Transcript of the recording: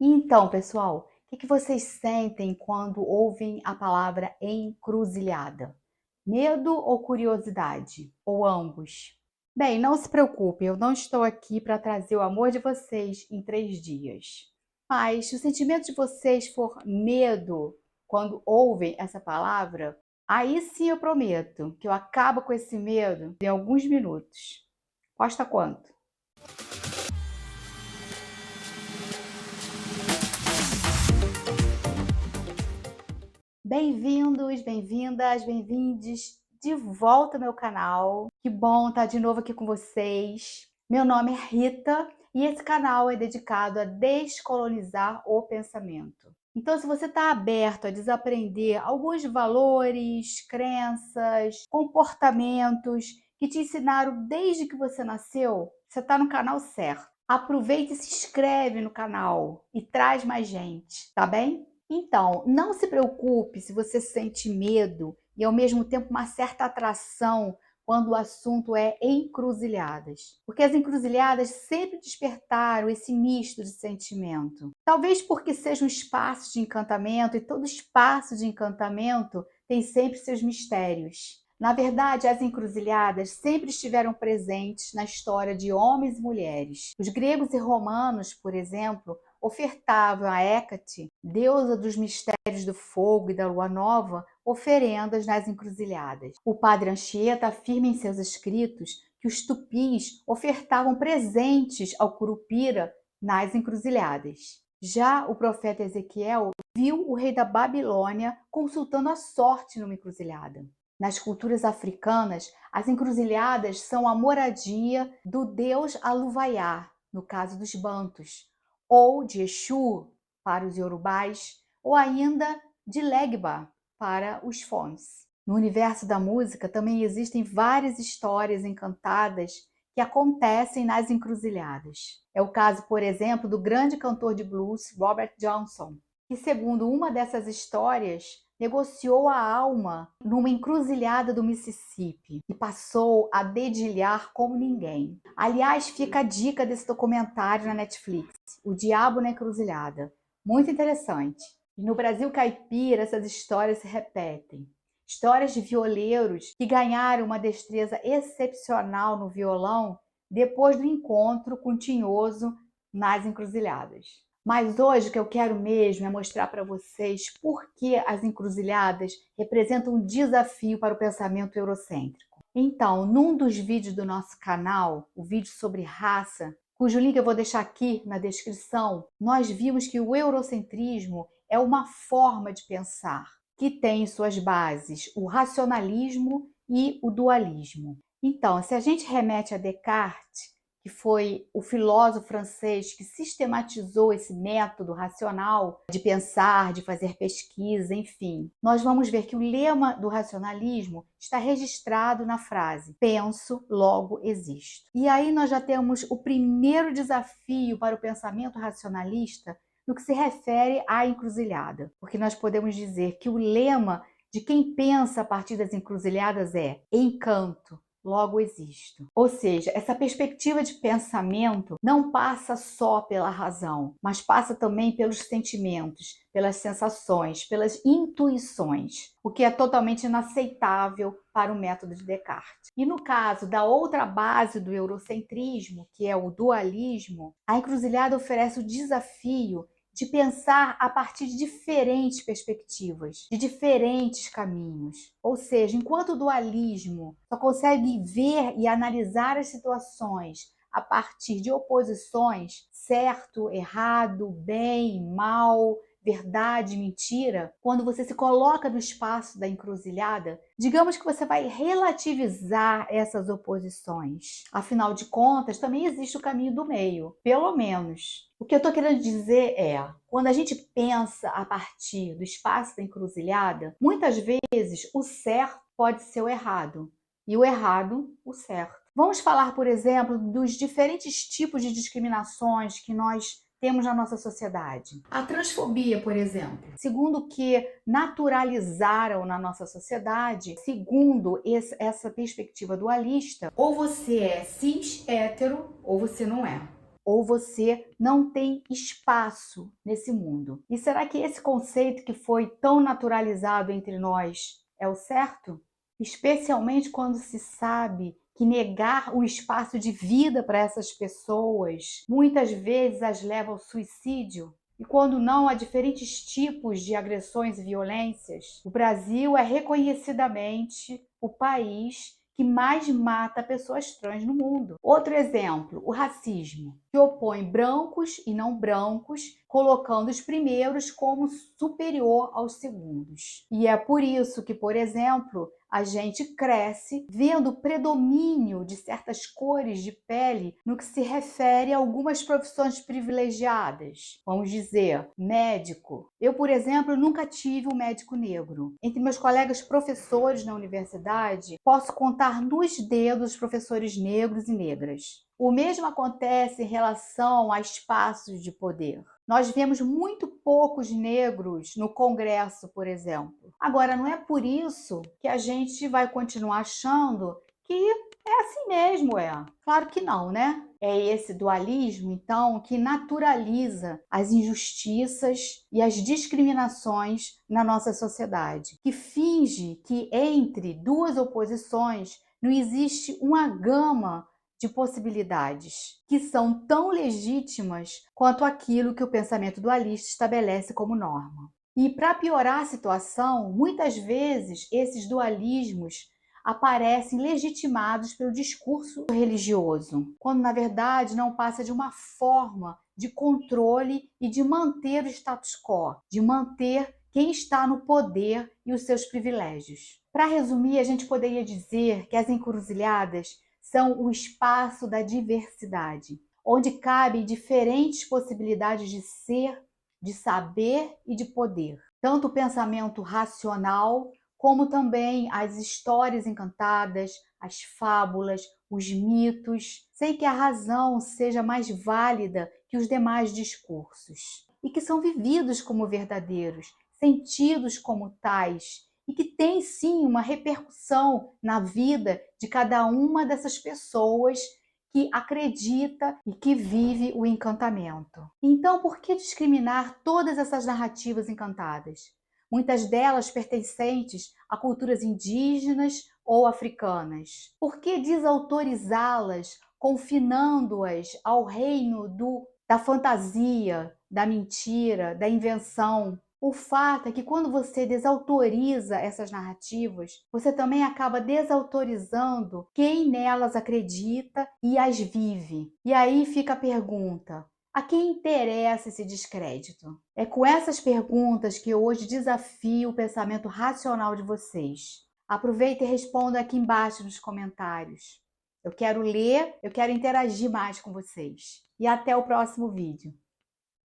Então, pessoal, o que vocês sentem quando ouvem a palavra encruzilhada? Medo ou curiosidade? Ou ambos? Bem, não se preocupe, eu não estou aqui para trazer o amor de vocês em 3 dias. Mas se o sentimento de vocês for medo quando ouvem essa palavra, aí sim eu prometo que eu acabo com esse medo em alguns minutos. Posta quanto? Bem-vindos, bem-vindas, bem-vindes de volta ao meu canal. Que bom estar de novo aqui com vocês. Meu nome é Rita e esse canal é dedicado a descolonizar o pensamento. Então, se você está aberto a desaprender alguns valores, crenças, comportamentos que te ensinaram desde que você nasceu, você está no canal certo. Aproveite e se inscreve no canal e traz mais gente, tá bem? Então, não se preocupe se você sente medo e ao mesmo tempo uma certa atração quando o assunto é encruzilhadas. Porque as encruzilhadas sempre despertaram esse misto de sentimento. Talvez porque seja um espaço de encantamento e todo espaço de encantamento tem sempre seus mistérios. Na verdade, as encruzilhadas sempre estiveram presentes na história de homens e mulheres. Os gregos e romanos, por exemplo, ofertavam a Hécate, deusa dos mistérios do fogo e da lua nova, oferendas nas encruzilhadas. O padre Anchieta afirma em seus escritos que os tupis ofertavam presentes ao Curupira nas encruzilhadas. Já o profeta Ezequiel viu o rei da Babilônia consultando a sorte numa encruzilhada. Nas culturas africanas, as encruzilhadas são a moradia do deus Aluvaiá, no caso dos bantus, ou de Exu para os iorubás, ou ainda de Legba para os fones. No universo da música também existem várias histórias encantadas que acontecem nas encruzilhadas. É o caso, por exemplo, do grande cantor de blues Robert Johnson, que, segundo uma dessas histórias, negociou a alma numa encruzilhada do Mississippi e passou a dedilhar como ninguém. Aliás, fica a dica desse documentário na Netflix, O Diabo na Encruzilhada. Muito interessante. E no Brasil caipira, essas histórias se repetem. Histórias de violeiros que ganharam uma destreza excepcional no violão depois do encontro com o Tinhoso nas encruzilhadas. Mas hoje o que eu quero mesmo é mostrar para vocês por que as encruzilhadas representam um desafio para o pensamento eurocêntrico. Então, num dos vídeos do nosso canal, o vídeo sobre raça, cujo link eu vou deixar aqui na descrição, nós vimos que o eurocentrismo é uma forma de pensar que tem em suas bases o racionalismo e o dualismo. Então, se a gente remete a Descartes, que foi o filósofo francês que sistematizou esse método racional de pensar, de fazer pesquisa, enfim, nós vamos ver que o lema do racionalismo está registrado na frase penso, logo existo. E aí nós já temos o primeiro desafio para o pensamento racionalista no que se refere à encruzilhada, porque nós podemos dizer que o lema de quem pensa a partir das encruzilhadas é encanto, logo existo. Ou seja, essa perspectiva de pensamento não passa só pela razão, mas passa também pelos sentimentos, pelas sensações, pelas intuições, o que é totalmente inaceitável para o método de Descartes. E no caso da outra base do eurocentrismo, que é o dualismo, a encruzilhada oferece o desafio de pensar a partir de diferentes perspectivas, de diferentes caminhos. Ou seja, enquanto o dualismo só consegue ver e analisar as situações a partir de oposições, certo, errado, bem, mal, verdade, mentira, quando você se coloca no espaço da encruzilhada, digamos que você vai relativizar essas oposições. Afinal de contas, também existe o caminho do meio, pelo menos. O que eu estou querendo dizer é, quando a gente pensa a partir do espaço da encruzilhada, muitas vezes o certo pode ser o errado e o errado o certo. Vamos falar, por exemplo, dos diferentes tipos de discriminações que nós temos na nossa sociedade. A transfobia, por exemplo, segundo o que naturalizaram na nossa sociedade, segundo essa perspectiva dualista, ou você é cis hétero ou você não é. ou você não tem espaço nesse mundo. E será que esse conceito que foi tão naturalizado entre nós é o certo? Especialmente quando se sabe que negar o espaço de vida para essas pessoas muitas vezes as leva ao suicídio. E quando não, há diferentes tipos de agressões e violências. O Brasil é reconhecidamente o país que mais mata pessoas trans no mundo. Outro exemplo, o racismo, que opõe brancos e não brancos, colocando os primeiros como superior aos segundos. E é por isso que, por exemplo, a gente cresce vendo o predomínio de certas cores de pele no que se refere a algumas profissões privilegiadas. Vamos dizer, médico. Eu, por exemplo, nunca tive um médico negro. Entre meus colegas professores na universidade, posso contar nos dedos os professores negros e negras. O mesmo acontece em relação a espaços de poder. Nós vemos muito poucos negros no Congresso, por exemplo. Agora, não é por isso que a gente vai continuar achando que é assim mesmo, é. Claro que não, né? É esse dualismo, então, que naturaliza as injustiças e as discriminações na nossa sociedade, que finge que entre duas oposições não existe uma gama de possibilidades que são tão legítimas quanto aquilo que o pensamento dualista estabelece como norma. E para piorar a situação, muitas vezes esses dualismos aparecem legitimados pelo discurso religioso, quando na verdade não passa de uma forma de controle e de manter o status quo, de manter quem está no poder e os seus privilégios. Para resumir, a gente poderia dizer que as encruzilhadas são o espaço da diversidade, onde cabem diferentes possibilidades de ser, de saber e de poder. Tanto o pensamento racional, como também as histórias encantadas, as fábulas, os mitos, sem que a razão seja mais válida que os demais discursos, e que são vividos como verdadeiros, sentidos como tais, e que tem sim uma repercussão na vida de cada uma dessas pessoas que acredita e que vive o encantamento. Então, por que discriminar todas essas narrativas encantadas? Muitas delas pertencentes a culturas indígenas ou africanas. Por que desautorizá-las, confinando-as ao reino da fantasia, da mentira, da invenção? O fato é que quando você desautoriza essas narrativas, você também acaba desautorizando quem nelas acredita e as vive. E aí fica a pergunta: a quem interessa esse descrédito? É com essas perguntas que eu hoje desafio o pensamento racional de vocês. Aproveita e responda aqui embaixo nos comentários. Eu quero ler, eu quero interagir mais com vocês. E até o próximo vídeo.